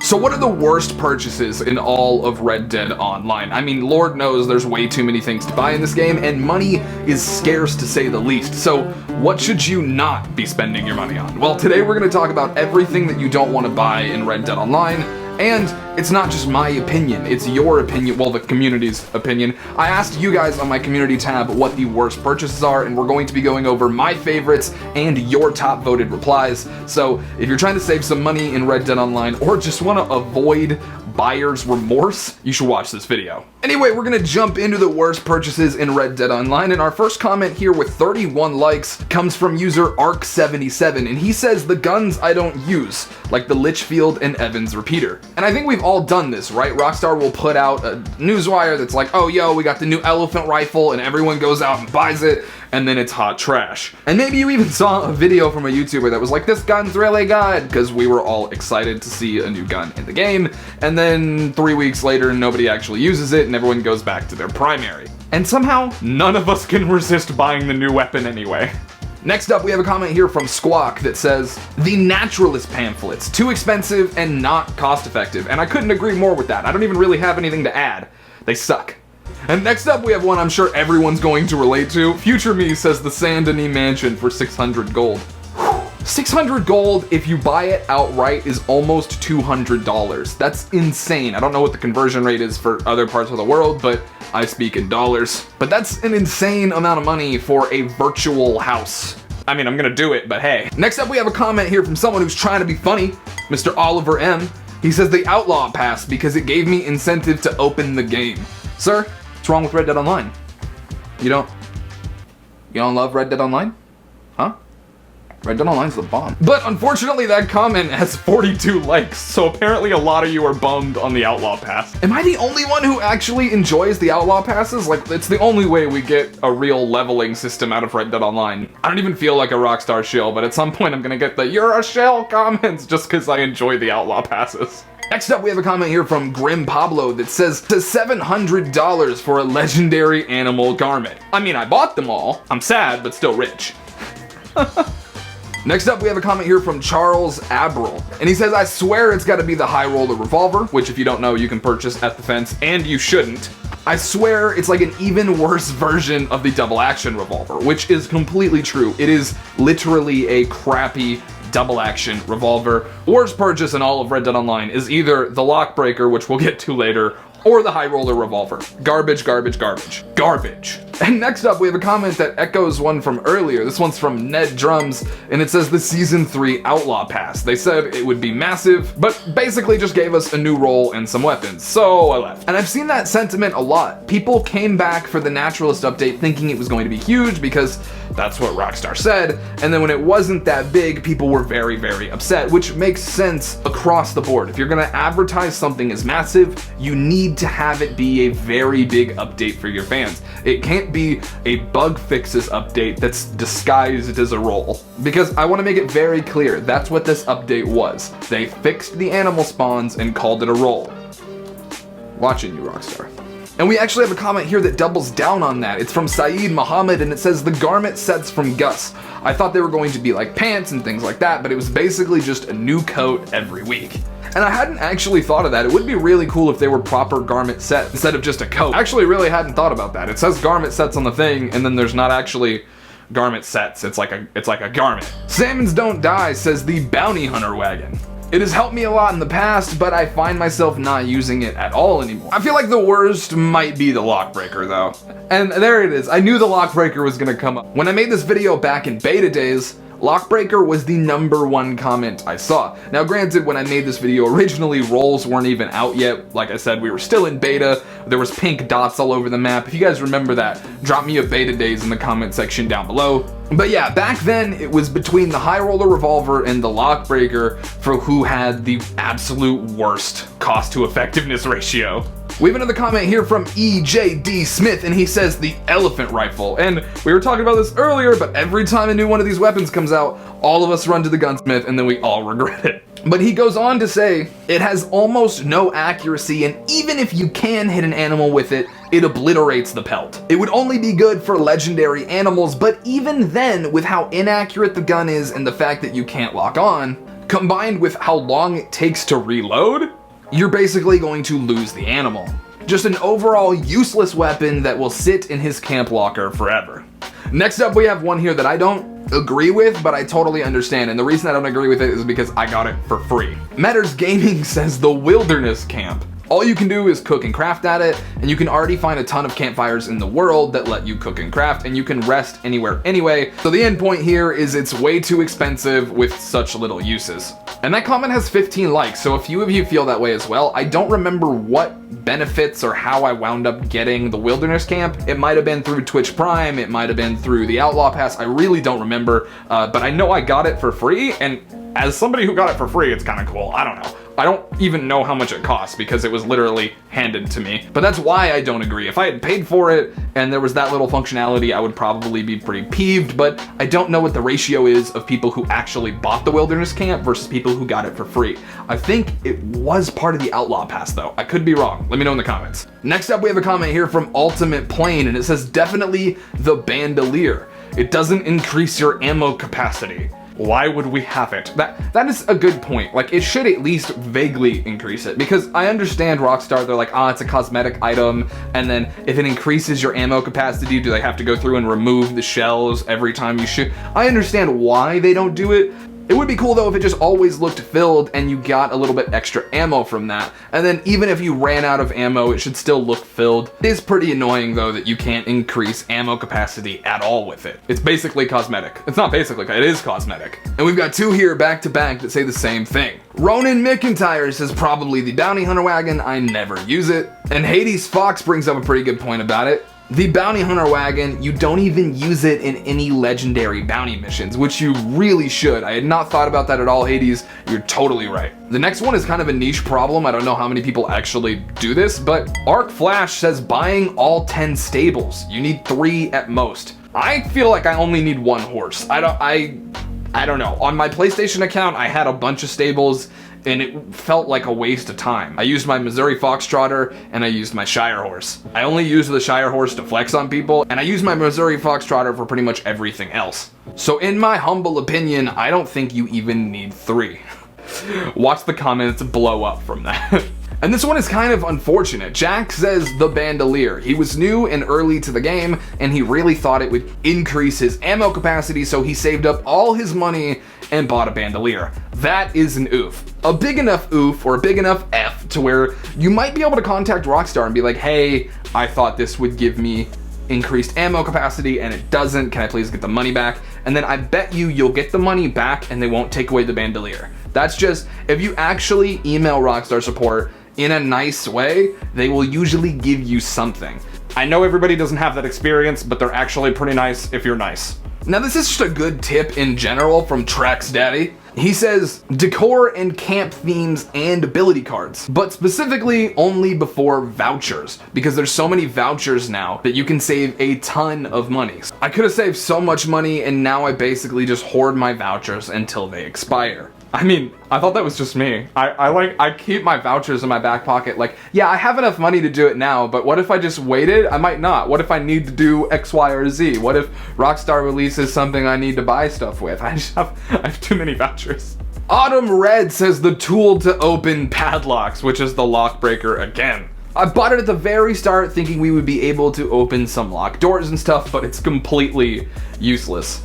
So what are the worst purchases in all of Red Dead Online? I mean, Lord knows there's way too many things to buy in this game, and money is scarce to say the least. So what should you not be spending your money on? Well, today we're going to talk about everything that you don't want to buy in Red Dead Online. And it's not just my opinion, it's your opinion, well, the community's opinion. I asked you guys on my community tab what the worst purchases are, and we're going to be going over my favorites and your top voted replies. So if you're trying to save some money in Red Dead Online or just want to avoid buyer's remorse, you should watch this video. Anyway, we're gonna jump into the worst purchases in Red Dead Online, and our first comment here with 31 likes comes from user Arc77, and he says the guns I don't use, like the Litchfield and Evans repeater. And I think we've all done this, right? Rockstar will put out a newswire that's like, oh yo, we got the new elephant rifle, and everyone goes out and buys it, and then it's hot trash. And maybe you even saw a video from a YouTuber that was like, this gun's really good, because we were all excited to see a new gun in the game, and then 3 weeks later nobody actually uses it and everyone goes back to their primary. And somehow none of us can resist buying the new weapon anyway. Next up, we have a comment here from Squawk that says, the naturalist pamphlets, too expensive and not cost effective. And I couldn't agree more with that. I don't even really have anything to add. They suck. And next up, we have one I'm sure everyone's going to relate to. Future Me says the Saint Denis mansion for 600 gold. 600 gold, if you buy it outright, is almost $200. That's insane. I don't know what the conversion rate is for other parts of the world, but I speak in dollars. But that's an insane amount of money for a virtual house. I mean, I'm gonna do it, but hey. Next up, we have a comment here from someone who's trying to be funny, Mr. Oliver M. He says the Outlaw Pass because it gave me incentive to open the game. Sir, what's wrong with Red Dead Online? You don't love Red Dead Online? Huh? Red Dead Online's the bomb. But unfortunately that comment has 42 likes, so apparently a lot of you are bummed on the Outlaw Pass. Am I the only one who actually enjoys the Outlaw Passes? Like, it's the only way we get a real leveling system out of Red Dead Online. I don't even feel like a Rockstar shill, but at some point I'm gonna get the "you're a shill" comments just because I enjoy the Outlaw Passes. Next up, we have a comment here from Grim Pablo that says to $700 for a legendary animal garment. I mean, I bought them all. I'm sad, but still rich. Next up, we have a comment here from Charles Abril, and he says, I swear it's gotta be the High Roller Revolver, which if you don't know, you can purchase at the fence, and you shouldn't. I swear it's like an even worse version of the Double Action Revolver, which is completely true. It is literally a crappy double action revolver. Worst purchase in all of Red Dead Online is either the Lockbreaker, which we'll get to later, or the High Roller Revolver. Garbage, garbage, garbage. Garbage. And next up, we have a comment that echoes one from earlier. This one's from Ned Drums, and it says the Season 3 Outlaw Pass. They said it would be massive, but basically just gave us a new role and some weapons, so I left. And I've seen that sentiment a lot. People came back for the Naturalist update thinking it was going to be huge because that's what Rockstar said, and then when it wasn't that big, people were very, very upset, which makes sense across the board. If you're gonna advertise something as massive, you need to have it be a very big update for your fans. It can't be a bug fixes update that's disguised as a role. Because I want to make it very clear, that's what this update was. They fixed the animal spawns and called it a role. Watching you, Rockstar. And we actually have a comment here that doubles down on that. It's from Saeed Muhammad, and it says the garment sets from Gus. I thought they were going to be like pants and things like that, but it was basically just a new coat every week. And I hadn't actually thought of that. It would be really cool if they were proper garment sets instead of just a coat. I actually really hadn't thought about that. It says garment sets on the thing, and then there's not actually garment sets. It's like a garment. Salmons Don't Die says the Bounty Hunter Wagon. It has helped me a lot in the past, but I find myself not using it at all anymore. I feel like the worst might be the Lockbreaker though. And there it is. I knew the Lockbreaker was gonna come up. When I made this video back in beta days, Lockbreaker was the #1 comment I saw. Now granted, when I made this video originally, roles weren't even out yet. Like I said, we were still in beta. There was pink dots all over the map. If you guys remember that, drop me a beta days in the comment section down below. But yeah, back then it was between the High Roller Revolver and the Lockbreaker for who had the absolute worst cost to effectiveness ratio. We have another comment here from EJD Smith, and he says the Elephant Rifle. And we were talking about this earlier, but every time a new one of these weapons comes out, all of us run to the gunsmith and then we all regret it. But he goes on to say, it has almost no accuracy, and even if you can hit an animal with it, it obliterates the pelt. It would only be good for legendary animals, but even then, with how inaccurate the gun is and the fact that you can't lock on, combined with how long it takes to reload, you're basically going to lose the animal. Just an overall useless weapon that will sit in his camp locker forever. Next up, we have one here that I don't agree with, but I totally understand, and the reason I don't agree with it is because I got it for free. Matters Gaming says the Wilderness Camp. All you can do is cook and craft at it, and you can already find a ton of campfires in the world that let you cook and craft, and you can rest anywhere anyway. So the end point here is it's way too expensive with such little uses. And that comment has 15 likes, so a few of you feel that way as well. I don't remember what benefits or how I wound up getting the Wilderness Camp. It might have been through Twitch Prime, it might have been through the Outlaw Pass, I really don't remember, but I know I got it for free, and as somebody who got it for free, it's kind of cool. I don't know. I don't even know how much it costs because it was literally handed to me. But that's why I don't agree. If I had paid for it and there was that little functionality, I would probably be pretty peeved, but I don't know what the ratio is of people who actually bought the Wilderness Camp versus people who got it for free. I think it was part of the Outlaw Pass though. I could be wrong. Let me know in the comments. Next up, we have a comment here from Ultimate Plane, and it says definitely the bandolier. It doesn't increase your ammo capacity. Why would we have it? That is a good point. Like, it should at least vaguely increase it, because I understand Rockstar, they're like, it's a cosmetic item, and then if it increases your ammo capacity, do they have to go through and remove the shells every time you shoot? I understand why they don't do it. It would be cool though if it just always looked filled and you got a little bit extra ammo from that. And then even if you ran out of ammo, it should still look filled. It is pretty annoying though that you can't increase ammo capacity at all with it. It's basically cosmetic. It's not basically, it is cosmetic. And we've got two here back to back that say the same thing. Ronan McIntyre says probably the Bounty Hunter Wagon, I never use it. And Hades Fox brings up a pretty good point about it. The Bounty Hunter Wagon, you don't even use it in any legendary bounty missions, which you really should. I had not thought about that at all, Hades. You're totally right. The next one is kind of a niche problem. I don't know how many people actually do this, but Arc Flash says buying all 10 stables. You need 3 at most. I feel like I only need 1 horse. I don't know. On my PlayStation account, I had a bunch of stables, and it felt like a waste of time. I used my Missouri Foxtrotter, and I used my Shire Horse. I only used the Shire Horse to flex on people, and I used my Missouri Foxtrotter for pretty much everything else. So in my humble opinion, I don't think you even need 3. Watch the comments blow up from that. And this one is kind of unfortunate. Jack says the bandolier. He was new and early to the game, and he really thought it would increase his ammo capacity, so he saved up all his money and bought a bandolier. That is an oof. A big enough oof, or a big enough F, to where you might be able to contact Rockstar and be like, hey, I thought this would give me increased ammo capacity and it doesn't. Can I please get the money back? And then I bet you'll get the money back and they won't take away the bandolier. That's just, if you actually email Rockstar support in a nice way, they will usually give you something. I know everybody doesn't have that experience, but they're actually pretty nice if you're nice. Now this is just a good tip in general from Trax Daddy. He says decor and camp themes and ability cards, but specifically only before vouchers, because there's so many vouchers now that you can save a ton of money. I could have saved so much money, and now I basically just hoard my vouchers until they expire. I mean, I thought that was just me. I keep my vouchers in my back pocket. Like, yeah, I have enough money to do it now, but what if I just waited? I might not. What if I need to do X, Y, or Z? What if Rockstar releases something I need to buy stuff with? I have too many vouchers. Autumn Red says the tool to open padlocks, which is the lock breaker again. I bought it at the very start thinking we would be able to open some locked doors and stuff, but it's completely useless.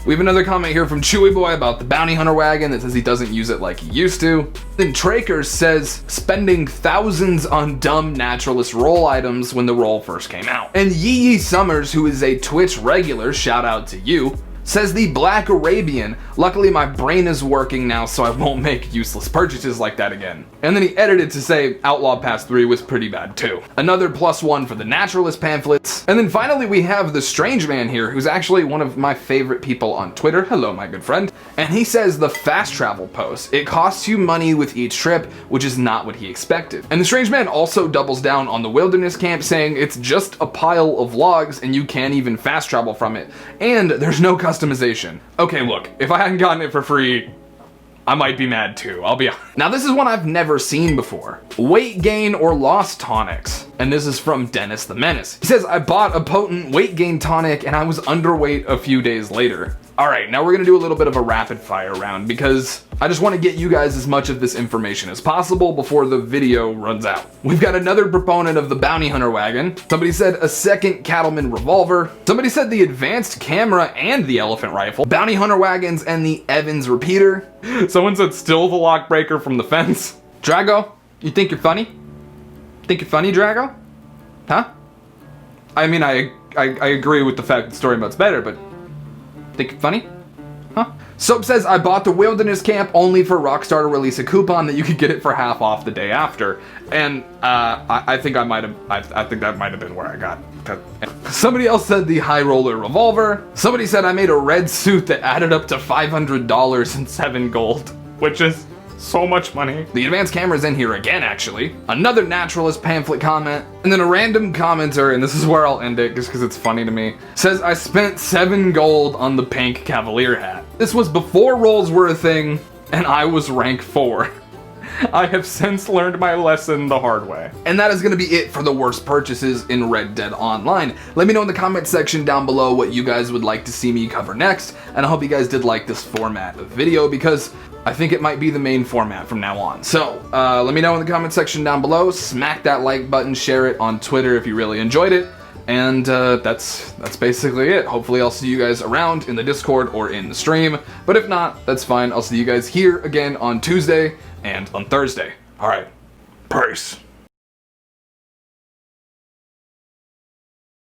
We have another comment here from Chewy Boy about the Bounty Hunter Wagon that says he doesn't use it like he used to. Then Traker says spending thousands on dumb naturalist roll items when the roll first came out. And Yee Summers, who is a Twitch regular, shout out to you, says the Black Arabian. Luckily my brain is working now, so I won't make useless purchases like that again. And then he edited to say Outlaw Pass 3 was pretty bad too. Another +1 for the naturalist pamphlets. And then finally we have the Strange Man here, who's actually one of my favorite people on Twitter. Hello, my good friend. And he says the fast travel post. It costs you money with each trip, which is not what he expected. And the Strange Man also doubles down on the Wilderness Camp, saying it's just a pile of logs and you can't even fast travel from it. And there's no customization. Okay, look, if I hadn't gotten it for free, I might be mad too, I'll be honest. Now this is one I've never seen before. Weight gain or loss tonics. And this is from Dennis the Menace. He says, I bought a potent weight gain tonic and I was underweight a few days later. Alright, now we're gonna do a little bit of a rapid fire round because I just want to get you guys as much of this information as possible before the video runs out. We've got another proponent of the bounty hunter wagon. Somebody said a second cattleman revolver. Somebody said the advanced camera and the elephant rifle. Bounty hunter wagons and the Evans repeater. Someone said still the lock breaker from the fence. Drago, you think you're funny? Think you're funny, Drago? Huh? I mean, I agree with the fact that story mode's better, but think you're funny? Huh? Soap says, I bought the Wilderness Camp only for Rockstar to release a coupon that you could get it for half off the day after. And I think I think that might have been where I got that. Somebody else said the High Roller Revolver. Somebody said I made a red suit that added up to $500 and 7 gold, which is so much money. The advanced camera's in here again, actually. Another naturalist pamphlet comment, and then a random commenter, and this is where I'll end it just because it's funny to me, says I spent 7 gold on the pink Cavalier hat. This was before rolls were a thing, and I was rank 4. I have since learned my lesson the hard way. And that is going to be it for the worst purchases in Red Dead Online. Let me know in the comment section down below what you guys would like to see me cover next, and I hope you guys did like this format of video because I think it might be the main format from now on. So, let me know in the comment section down below, smack that like button, share it on Twitter if you really enjoyed it, and that's basically it. Hopefully I'll see you guys around in the Discord or in the stream, but if not, that's fine. I'll see you guys here again on Tuesday and on Thursday. Alright, peace.